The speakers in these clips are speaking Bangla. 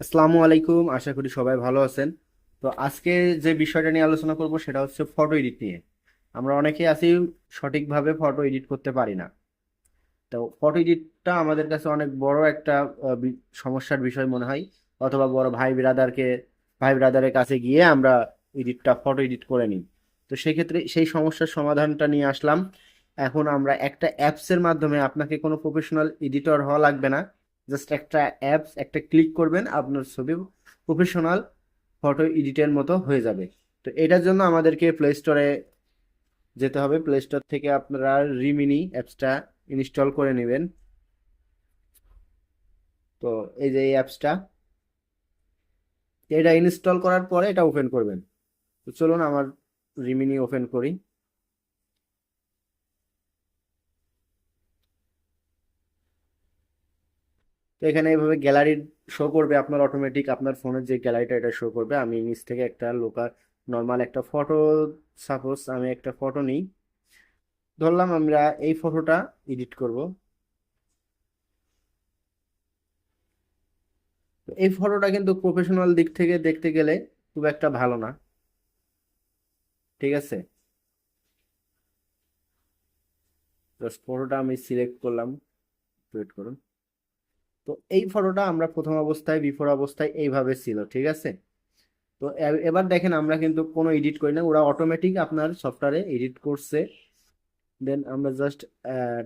আসসালামু আলাইকুম, আশা করি সবাই ভালো আছেন। তো আজকে যে বিষয়টা নিয়ে আলোচনা করব সেটা হচ্ছে ফটো এডিট নিয়ে। আমরা অনেকেই আছি সঠিকভাবে ফটো এডিট করতে পারি না। তো ফটো এডিটটা আমাদের কাছে অনেক বড় একটা সমস্যার বিষয় মনে হয়, অথবা বড় ভাই ব্রাদারের কাছে গিয়ে আমরা ফটো এডিট করে নিই। তো সেক্ষেত্রে সেই সমস্যার সমাধানটা নিয়ে আসলাম। এখন আমরা একটা অ্যাপসের মাধ্যমে, আপনাকে কোনো প্রফেশনাল এডিটর হওয়া লাগবে না। জাস্ট একটা অ্যাপস একটা ক্লিক করবেন, আপনার ছবি প্রফেশনাল ফটো এডিটের মতো হয়ে যাবে। তো এটার জন্য আমাদেরকে প্লে স্টোরে যেতে হবে। প্লে স্টোর থেকে আপনারা রিমিনি অ্যাপসটা ইনস্টল করে নেবেন। তো এই যে এই অ্যাপসটা, এটা ইনস্টল করার পরে এটা ওপেন করবেন। তো চলুন আমার রিমিনি ওপেন করি। তো এখানে এইভাবে গ্যালারি শো করবে, আপনার অটোমেটিক আপনার ফোনের যে গ্যালারিটা এটা শো করবে। আমি নিচ থেকে একটা লোকাল নর্মাল একটা ফটো, সাপোজ আমি একটা ফটো নিই, ধরলাম আমরা এই ফটোটা এডিট করব। তো এই ফটোটা কিন্তু প্রফেশনাল দিক থেকে দেখতে গেলে খুব একটা ভালো না, ঠিক আছে। জাস্ট ফটোটা আমি সিলেক্ট করলাম, ওয়েট করুন। তো এই ফটোটা আমরা প্রথম অবস্থায় বিফোর অবস্থায় এইভাবে ছিল, ঠিক আছে। তো এবার দেখেন আমরা কিন্তু কোনো এডিট করি না, ওরা অটোমেটিক আপনার সফটওয়্যারে এডিট করছে। দেন আমরা জাস্ট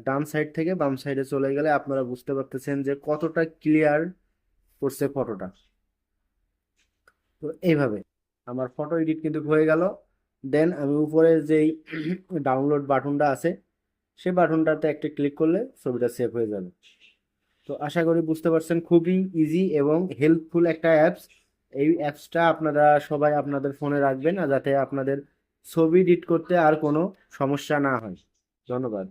ডান সাইড থেকে বাম সাইডে চলে গেলে আপনারা বুঝতে পারতেছেন যে কতটা ক্লিয়ার করছে ফটোটা। তো এইভাবে আমার ফটো এডিট কিন্তু হয়ে গেল। দেন আমি উপরে যেই ডাউনলোড বাটনটা আছে, সেই বাটনটাতে একটা ক্লিক করলে ছবিটা সেভ হয়ে যাবে। তো আশা করি বুঝতে পারছেন, খুবই ইজি এবং হেল্পফুল একটা অ্যাপস। এই অ্যাপসটা আপনারা সবাই আপনাদের ফোনে রাখবেন, আর যাতে আপনাদের ছবি এডিট করতে আর কোনো সমস্যা না হয়। ধন্যবাদ।